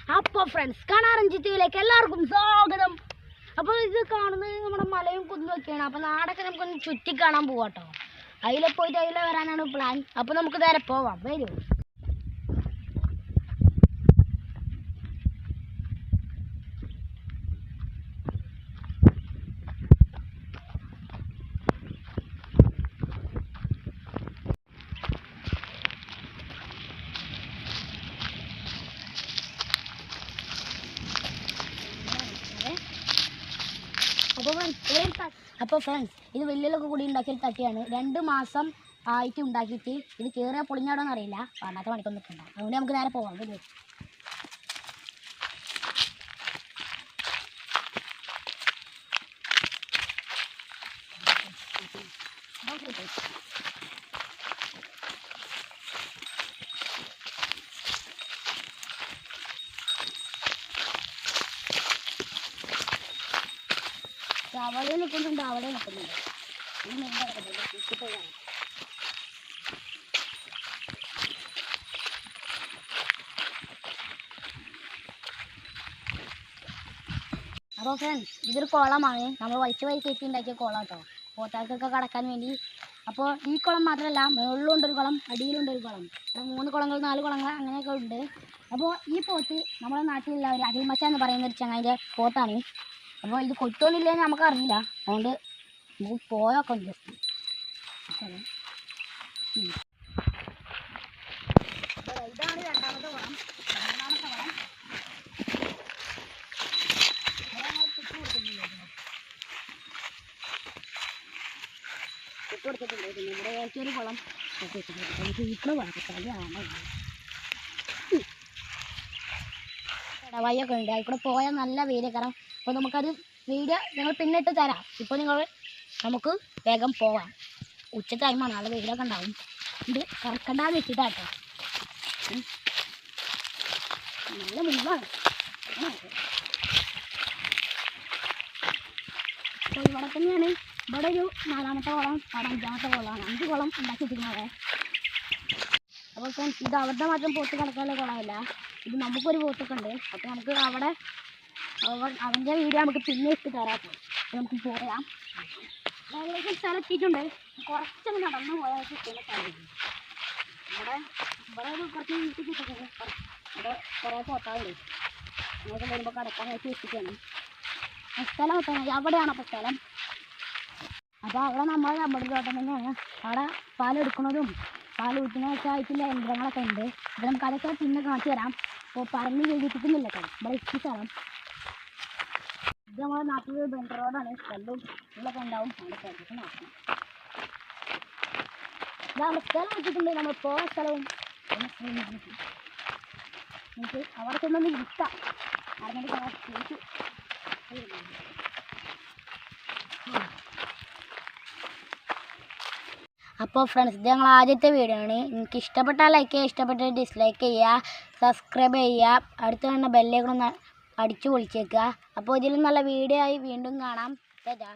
അപ്പോൾ ഫ്രണ്ട്സ് കാണാറഞ്ചിത്തിയിലേക്ക് എല്ലാവർക്കും സ്വാഗതം. അപ്പോൾ ഇത് കാണുന്നത് നമ്മുടെ മലയും കുന്നും ഒക്കെയാണ്. അപ്പോൾ നാടൊക്കെ നമുക്കൊന്ന് ചുറ്റി കാണാൻ പോവാട്ടോ. അതിലെ പോയിട്ട് അതിലെ വരാനാണ് പ്ലാൻ. അപ്പോൾ നമുക്ക് നേരെ പോവാം. വരൂ. അപ്പോൾ ഫ്രണ്ട്സ് ഇത് വെല്ലുവിളൊക്കെ കൂടി ഉണ്ടാക്കിയ തട്ടിയാണ്. 2 മാസം ആയിട്ട് ഉണ്ടാക്കിയിട്ട് ഇത് കയറിയാൽ പൊളിഞ്ഞാടോന്ന് അറിയില്ല. പണ്ടാത്ത പണിക്കൊന്നും നിൽക്കണ്ട. അതുകൊണ്ട് നമുക്ക് നേരെ പോവാം. വരൂ. അവിടെ നിൽക്കുന്നുണ്ട്, അവിടെ നിൽക്കുന്നുണ്ട്. അപ്പോൾ ഫ്രണ്ട്സ് ഇതൊരു കുളമാണ്. നമ്മൾ വൈറ്റ് കയറ്റി ഉണ്ടാക്കിയ കുളം കേട്ടോ, പോത്താക്കൊക്കെ കടക്കാൻ വേണ്ടി. അപ്പോൾ ഈ കുളം മാത്രമല്ല, മുകളിലുണ്ടൊരു കുളം, അടിയിലുണ്ടൊരു കുളം. 3 കുളങ്ങൾ 4 കുളങ്ങൾ അങ്ങനെയൊക്കെ ഉണ്ട്. അപ്പോൾ ഈ പോത്ത് നമ്മുടെ നാട്ടിലുള്ള ഒരു അകിൽമച്ച എന്ന് പറയുന്ന ഒരു ചങ്ങാതിൻ്റെ പോത്താണ്. അപ്പോൾ ഇത് കൊത്തുന്നില്ലെന്ന് നമുക്കറിയില്ല. അതുകൊണ്ട് നമുക്ക് പോയൊക്കെ ഉണ്ട്. ഇതാണ് രണ്ടാമത്തെ കുളം. മൂന്നാമത്തെ കുളം കൊടുത്തിട്ടുണ്ട്. പിന്നെ ഇവിടെ ഏറ്റൊരു കുളം ഇടവഴിയൊക്കെ ഉണ്ട്. അതിൽ കൂടെ പോയാൽ നല്ല വെയിലേക്കാരം. അപ്പോൾ നമുക്കത് വീഡിയോ ഞങ്ങൾ പിന്നിട്ട് തരാം. ഇപ്പോൾ നമുക്ക് വേഗം പോവാം. ഉച്ച ടൈമാണ്, നല്ല വെയിലൊക്കെ ഉണ്ടാവും. ഇത് കറക്കണ്ടാന്ന് വെച്ചിട്ടാട്ടോ. നല്ല മുമ്പാണ്. അപ്പോൾ ഇവിടെ തന്നെയാണ്. ഇവിടെ ഒരു 4ാമത്തെ കുളം, അവിടെ 5ാമത്തെ കുളമാണ്. 5 കുളം ഉണ്ടാക്കി വെച്ചിരിക്കുന്നത്. അപ്പോൾ ഫ്രണ്ട്സ് ഇത് അവരുടെ മാത്രം പോത്ത് കിടക്കാനുള്ള കുളമല്ല, ഇത് നമുക്കൊരു പോത്തൊക്കെ ഉണ്ട്. അപ്പോൾ നമുക്ക് അവൻ്റെ വീഡിയോ നമുക്ക് പിന്നെ ഇട്ട് തരാട്ടോ. അപ്പോൾ നമുക്ക് പോരാം. ഏകദേശം സ്ഥലത്തിയിട്ടുണ്ട്. കുറച്ചൊന്ന് നടന്നു പോയാൽ കിട്ടുന്ന സ്ഥലം. ഇവിടെ കുറച്ച് വീട്ടിൽ കിട്ടുന്നത്. ഇവിടെ കുറേ പോത്താളുണ്ട്. നമുക്ക് വരുമ്പോൾ കടക്കാനായിട്ട് വെച്ചിട്ടാണ് സ്ഥലം കിട്ടുന്നത്. അവിടെയാണ് അപ്പോൾ സ്ഥലം. അപ്പോൾ അവിടെ നമ്മുടെ തോട്ടം തന്നെയാണ്. അവിടെ പാലെടുക്കുന്നതും പാൽ ഊറ്റുന്നതൊക്കെയായിട്ടുള്ള യന്ത്രങ്ങളൊക്കെ ഉണ്ട്. അപ്പോൾ നമുക്ക് അതൊക്കെ പിന്നെ കാണിച്ചു തരാം. അപ്പോൾ പറഞ്ഞ് ചെയ്യിപ്പിക്കുന്നില്ല കേട്ടോ. ഇവിടെ ഇഷ്ട സ്ഥലം. ഇത് നമ്മുടെ നാട്ടിൽ ബെൻഡ് റോഡാണ്. കല്ലും ഉള്ളൊക്കെ ഉണ്ടാവും. അവിടെ സ്ഥലത്ത് നോക്കണം. ഇതാണ് സ്ഥലം വെച്ചിട്ടുണ്ട്. നമ്മൾ പോയ സ്ഥലവും നമുക്ക് അവിടെ ചെന്നൊന്ന് ഇരിക്കാം. അറിഞ്ഞിട്ട് അപ്പോൾ ഫ്രണ്ട്സ് ഇത് ഞങ്ങൾ ആദ്യത്തെ വീഡിയോ ആണ്. നിങ്ങൾക്ക് ഇഷ്ടപ്പെട്ടാൽ ലൈക്ക് ചെയ്യുക, ഇഷ്ടപ്പെട്ടാൽ ഡിസ്ലൈക്ക് ചെയ്യുക, സബ്സ്ക്രൈബ് ചെയ്യുക, അടുത്ത് കാണുന്ന ബെല്ലേക്കൂടെ ഒന്ന് അടിച്ചു പൊളിച്ചേക്കുക. അപ്പോൾ ഇതിലും നല്ല വീഡിയോ ആയി വീണ്ടും കാണാം. ടാറ്റാ.